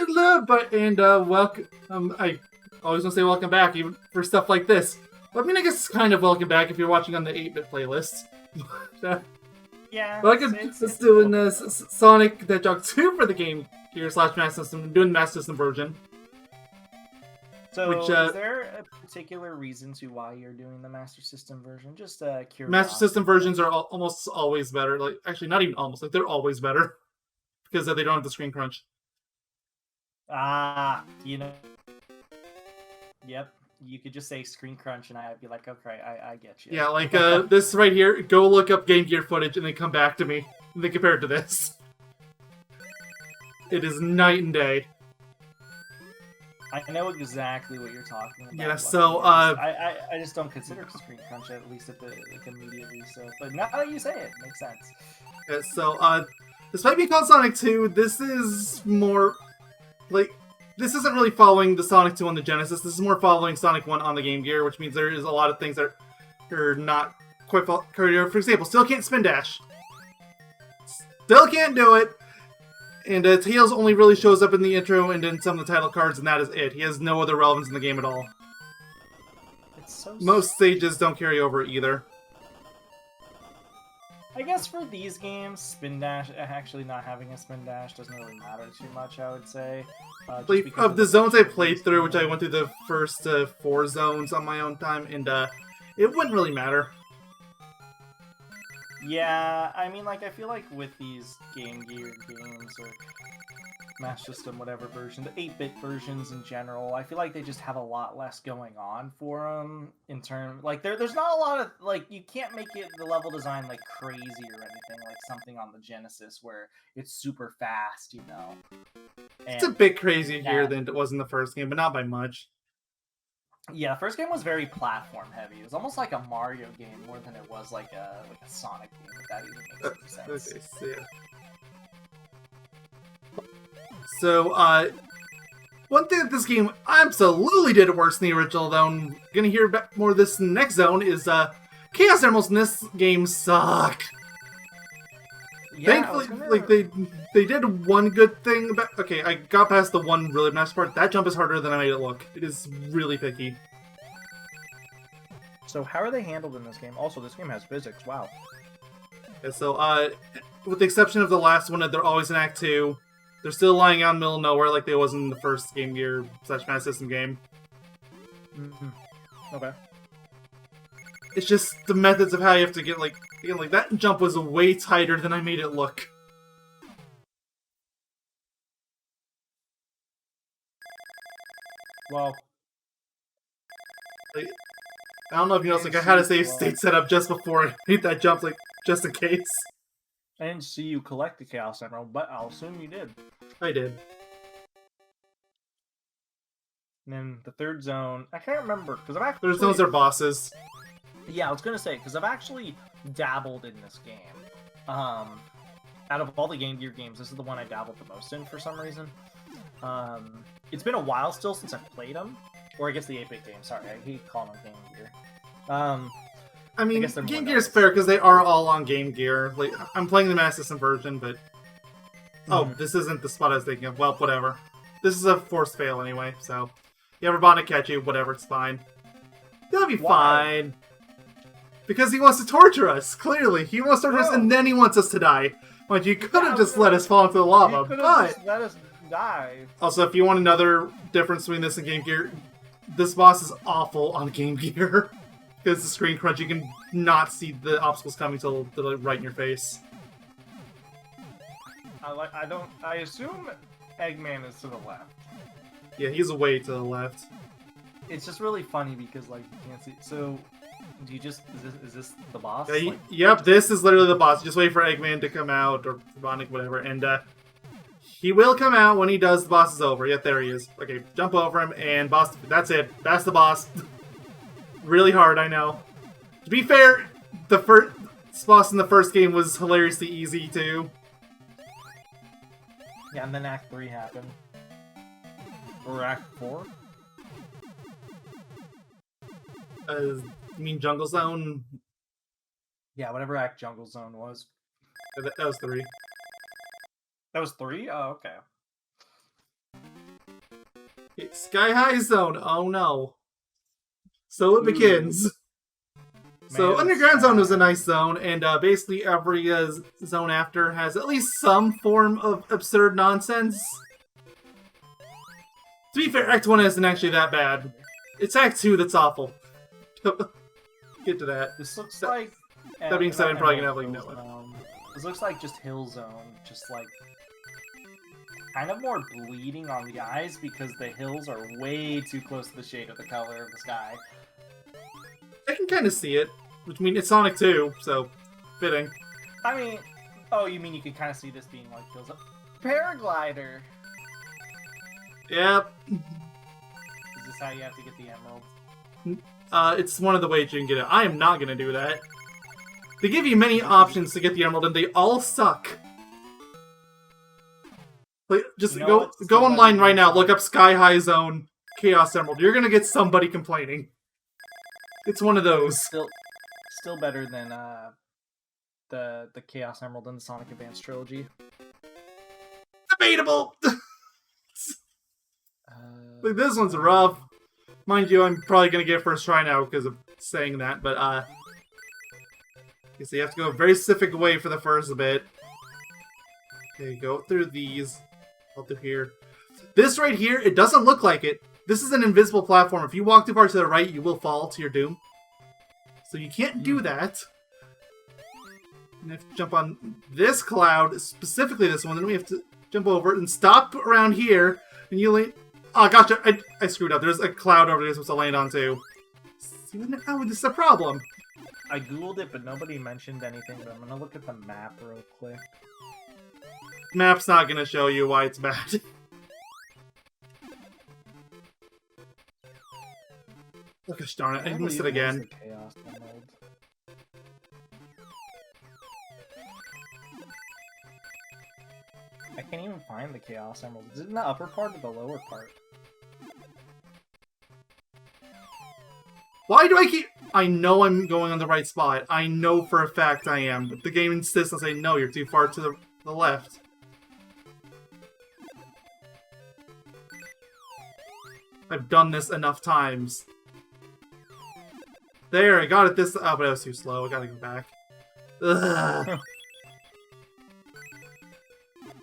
Hello, welcome. I always want to say welcome back, even for stuff like this. But I mean, I guess it's kind of welcome back if you're watching on the 8-bit playlist. Yeah. But I could just doing Sonic the Hedgehog 2 for the Game Gear / Master System, doing the Master System version. So, is there a particular reason to why you're doing the Master System version? Just curiosity. Master System versions are almost always better. Like, actually, not even almost. Like, they're always better because they don't have the screen crunch. Yep. You could just say screen crunch, and I'd be like, okay, I get you. Yeah, like this right here. Go look up Game Gear footage, and then come back to me. And then compare it to this. It is night and day. I know exactly what you're talking about. Yeah, so I just don't consider screen crunch, at least immediately. So, but now that you say it, makes sense. Yeah, so this might be called Sonic 2. This is more like this isn't really following the Sonic 2 on the Genesis. This is more following Sonic 1 on the Game Gear, which means there is a lot of things that are not quite. For example, still can't spin dash. Still can't do it. And Tails only really shows up in the intro and in some of the title cards, and that is it. He has no other relevance in the game at all. It's so Most stages don't carry over either. I guess for these games, spin dash, actually not having a spin dash doesn't really matter too much, I would say. Of the zones I played through, which I went through the first 4 zones on my own time, and it wouldn't really matter. Yeah, I mean, like, I feel like with these Game Gear games, or Master System, whatever version, the 8-bit versions in general, I feel like they just have a lot less going on for them in terms, like, there's not a lot of, like, you can't make it, the level design, like, crazy or anything, like something on the Genesis where it's super fast, you know? And it's a bit crazier here than it was in the first game, but not by much. Yeah, the first game was very platform heavy. It was almost like a Mario game more than it was like a Sonic game, if that even makes any sense. Okay, so, one thing that this game absolutely did worse than the original, though, and I'm gonna hear more of this in the next zone, is, Chaos Emeralds in this game suck. Yeah, Thankfully, they did one good thing about... Okay, I got past the one really nice part. That jump is harder than I made it look. It is really picky. So how are they handled in this game? Also, this game has physics, wow. Yeah, so, with the exception of the last one, they're always in Act 2. They're still lying out in the middle of nowhere like they was in the first Game Gear / Master System game. Okay. It's just the methods of how you have to get, like... Again, like, that jump was way tighter than I made it look. Well... Like, I don't know if you noticed, like, I had a save state set up just before I made that jump, like, just in case. I didn't see you collect the Chaos Emerald, but I'll assume you did. I did. And then the third zone, I can't remember, because I've actually... Third zones are bosses. Yeah, I was gonna say, because I've actually dabbled in this game. Out of all the Game Gear games, this is the one I dabbled the most in for some reason. It's been a while still since I've played them. Or I guess the 8-bit game, sorry, I hate calling them Game Gear. I mean, Game Gear is fair because they are all on Game Gear. Like, I'm playing the Master System version, but... Oh, this isn't the spot I was thinking of. Well, whatever. This is a forced fail anyway, so... You have Robotnik catch you, whatever, it's fine. That'll be fine. Because he wants to torture us, clearly. He wants to torture us, and then he wants us to die. Like, you could have just let us fall into the lava, but... Just let us die. Also, if you want another difference between this and Game Gear, this boss is awful on Game Gear. Because the screen crunch, you can not see the obstacles coming till they're right in your face. I assume Eggman is to the left. Yeah, he's way to the left. It's just really funny because, like, you can't see. So, do you just is this the boss? Yeah, yep, this is literally the boss. Just wait for Eggman to come out or Robotnik, whatever, and he will come out when he does. The boss is over. Yep, there he is. Okay, jump over him and boss. That's it. That's the boss. Really hard, I know. To be fair, the first boss in the first game was hilariously easy too. Yeah, and then Act 3 happened. Or Act 4? You mean Jungle Zone? Yeah, whatever Act Jungle Zone was. That was 3. That was 3? Oh, okay. It's Sky High Zone. Oh no. So it begins. So Underground Zone was a nice zone, and basically every zone after has at least some form of absurd nonsense. To be fair, Act 1 isn't actually that bad. It's Act 2 that's awful. Get to that. This looks like... That being said, I'm probably gonna have like no one. This looks like just Hill Zone, just like... kind of more bleeding on the eyes because the hills are way too close to the shade of the color of the sky. I can kind of see it. Which means it's Sonic 2, so fitting. I mean, oh, you mean you can kind of see this being like Hills? Paraglider! Yep. Is this how you have to get the emerald? It's one of the ways you can get it. I am not gonna do that. They give you many options to get the emerald, and they all suck. Like, just go online right now, look up Sky High Zone Chaos Emerald. You're gonna get somebody complaining. It's one of those. Still better than the Chaos Emerald in the Sonic Advance trilogy. Debatable. Like, this one's rough. Mind you, I'm probably gonna get it first try now because of saying that, but so you have to go a very specific way for the first bit. Okay, go through these. Go through here. This right here, it doesn't look like it. This is an invisible platform. If you walk too far to the right, you will fall to your doom. So you can't do that. You have to jump on this cloud, specifically this one. Then we have to jump over and stop around here. And you land... Oh, gotcha. I screwed up. There's a cloud over there you're supposed to land on, too. See, now this is a problem. I googled it, but nobody mentioned anything. But I'm going to look at the map real quick. Map's not going to show you why it's bad. Oh, gosh darn it. I missed it again. Chaos Emerald. I can't even find the Chaos Emerald. Is it in the upper part or the lower part? Why do I keep... I know I'm going on the right spot. I know for a fact I am. But the game insists on saying, no, you're too far to the left. I've done this enough times. There, I got it this... Oh, but I was too slow. I gotta go back. Ugh.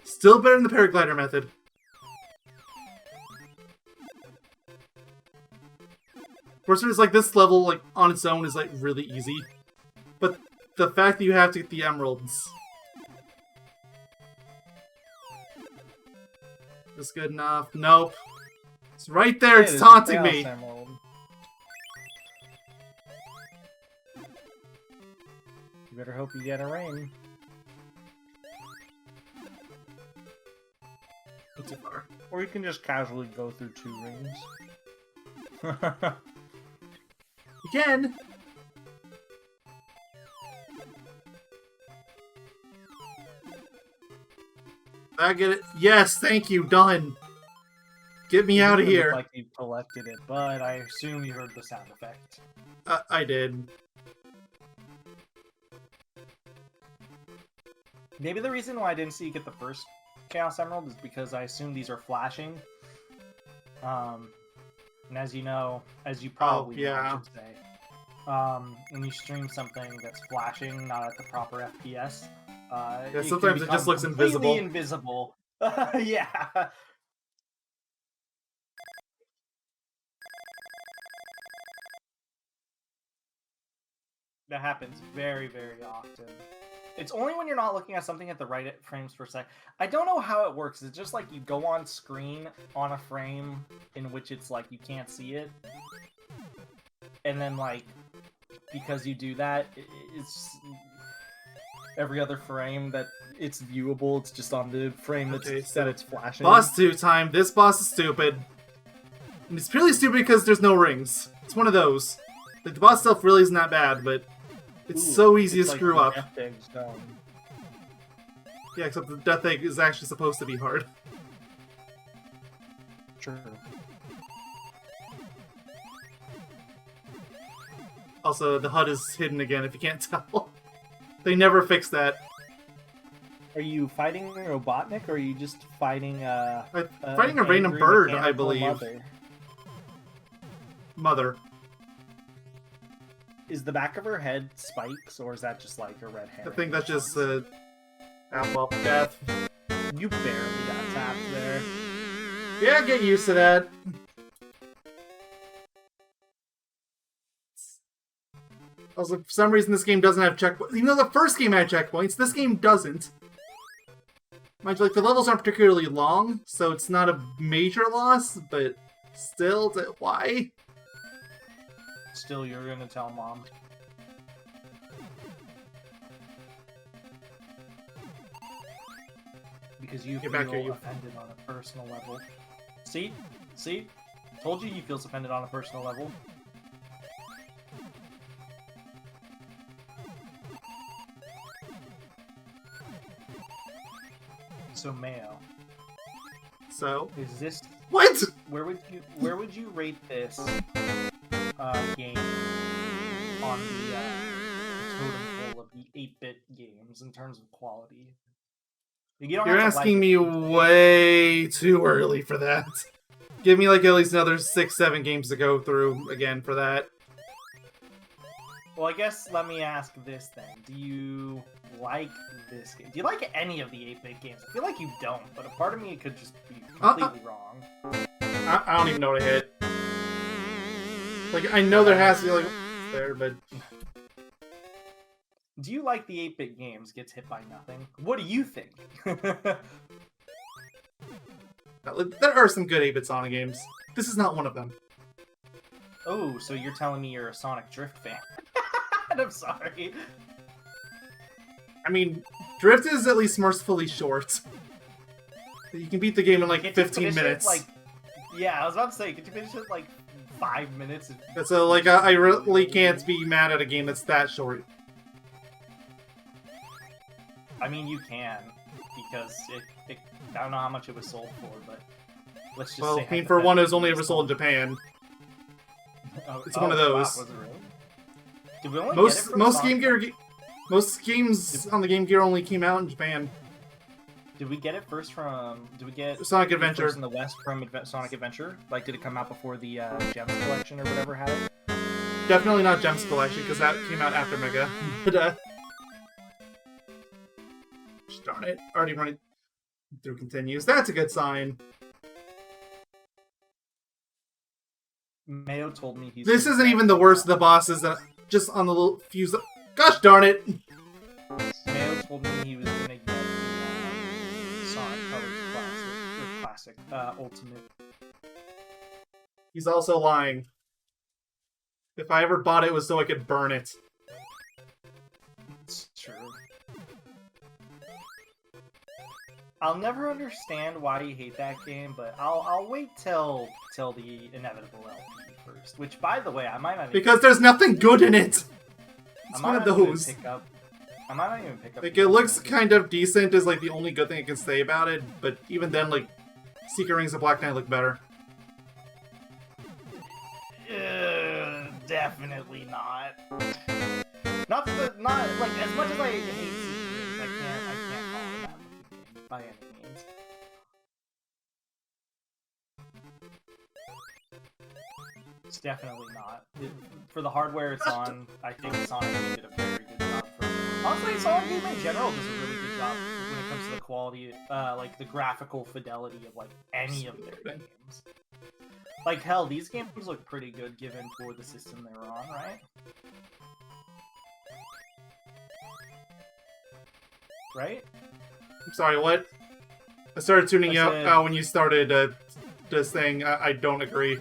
Still better than the paraglider method. First, it's like this level, like on its own, is like really easy, but the fact that you have to get the emeralds is good enough. Nope, it's right there. It's taunting me. Emerald. You better hope you get a rain. Too far. Or you can just casually go through 2 rings. You can. I get it. Yes, thank you. Done. Get me out of here. Like you collected it, but I assume you heard the sound effect. I did. Maybe the reason why I didn't see you get the first Chaos Emerald is because I assume these are flashing. And as you know, as you probably know, I should say, when you stream something that's flashing, not at the proper FPS, yeah, sometimes it just looks invisible. Invisible. Yeah. That happens very, very often. It's only when you're not looking at something at the right frames per second. I don't know how it works. It's just like you go on screen on a frame in which it's like you can't see it. And then like, because you do that, it's every other frame that it's viewable, it's just on the frame that's, that it's flashing. Boss 2 time. This boss is stupid. And it's purely stupid because there's no rings. It's one of those. Like, the boss stuff really isn't that bad, but it's so easy to screw up. Yeah, except the Death Egg is actually supposed to be hard. True. Also, the HUD is hidden again, if you can't tell. They never fix that. Are you fighting Robotnik, or are you just fighting fighting a random angry bird, I mechanical believe. Mother? Mother. Is the back of her head spikes, or is that just like a red hair? I think that's just apple death. You barely got tapped there. Yeah, get used to that. Also, for some reason, this game doesn't have checkpoints. Even though the first game had checkpoints, this game doesn't. Mind you, like, the levels aren't particularly long, so it's not a major loss, but still, why? Still, you're gonna tell Mom. Because you feel offended on a personal level. See? See? Told you he feels offended on a personal level. So Mayo. So? Is this... What?! Where would you rate this game on the totem pole of the 8-bit games in terms of quality? You're asking me way too early for that. Give me like at least another 6-7 games to go through again for that. Well, I guess let me ask this then. Do you like this game? Do you like any of the 8-bit games? I feel like you don't, but a part of me could just be completely wrong. I don't even know what to hit. Like, I know there has to be like there, but... Do you like the 8-bit games gets hit by nothing? What do you think? There are some good 8-bit Sonic games. This is not one of them. Oh, so you're telling me you're a Sonic Drift fan. I'm sorry. I mean, Drift is at least mercifully short. You can beat the game in like 15 minutes. Yeah, I was about to say, could you finish it like 5 minutes? So, like, I really can't be mad at a game that's that short. I mean, you can, because I don't know how much it was sold for, but let's just say... Well, I mean, for one, it was only ever sold in Japan. It's one of those. Wow, was it really? Did we only get it from most games on the Game Gear only came out in Japan. Did we get it first from... Did we get Sonic Adventure first in the West from Sonic Adventure? Like, did it come out before the Gems Collection or whatever had it? Definitely not Gems Collection, because that came out after Mega. But, darn it. Already running through continues. That's a good sign. Mayo told me he's... This isn't even the worst of the bosses that just on the little fuse... Gosh darn it! Mayo told me he was gonna get the Sonic Colors Classic, Ultimate. He's also lying. If I ever bought it, it was so I could burn it. It's true. I'll never understand why you hate that game, but I'll wait till the inevitable LP first. Which, by the way, I might not. Because there's nothing good in it. It's one of those. I might not even pick up. Like, it looks kind of decent is like the only good thing I can say about it, but even then, like, Secret Rings of Black Knight look better. Definitely not. Not like as much as I hate Secret Rings, I can't call it that by any means. It's definitely not. For the hardware it's on, I think Sonic Game did a very good job. Honestly, Sonic Game in general does a really good job when it comes to the quality, like the graphical fidelity of like any of their games. Like hell, these games look pretty good given for the system they were on, right? Right? I'm sorry, what? I started tuning out when you started this thing. I don't agree.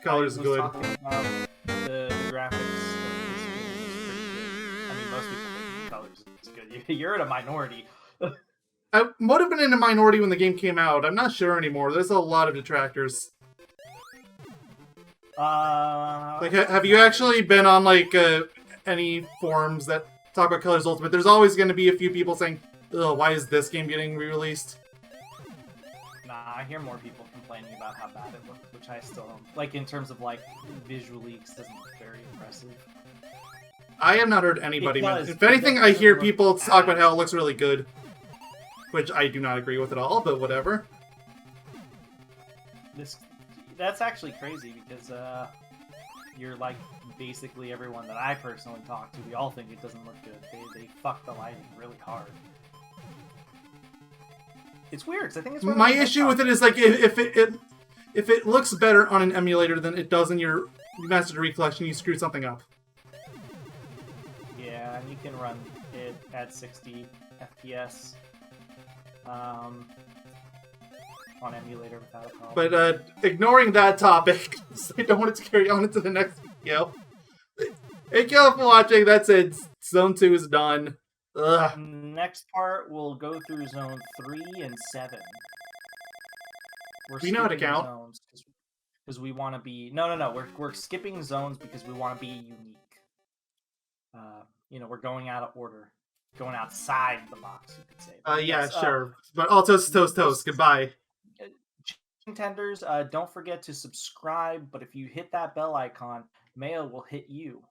Color's good. Talking about the graphics of this game is pretty good. I mean, most people think the colors is good. You're in a minority. I would have been in a minority when the game came out. I'm not sure anymore. There's a lot of detractors. Like, have you actually been on, like, any forums that talk about Colors Ultimate? There's always going to be a few people saying, ugh, why is this game getting re-released? Nah, I hear more people complaining about how bad it looked, which I still don't. Like, in terms of, like, visually, it doesn't look very impressive. I have not heard anybody mention. If It anything, does I hear look people talk about bad. how it looks really good, which I do not agree with at all. But whatever. That's actually crazy because you're like basically everyone that I personally talk to. We all think it doesn't look good. They fuck the lighting really hard. It's weird because I think it's My issue with it is like if it looks better on an emulator than it does in your Master Degree Collection, you screwed something up. Yeah, and you can run it at 60 FPS on emulator without a problem. But ignoring that topic, I don't want it to carry on into the next video. Thank you all for watching. That's it. Zone 2 is done. Ugh. Next part, we'll go through Zone 3 and 7. We know how to count. Because we want to be... No. We're skipping zones because we want to be unique. We're going out of order. Going outside the box, you could say. Yeah, sure. But all toast. Goodbye. Contenders, don't forget to subscribe, but if you hit that bell icon, Mayo will hit you.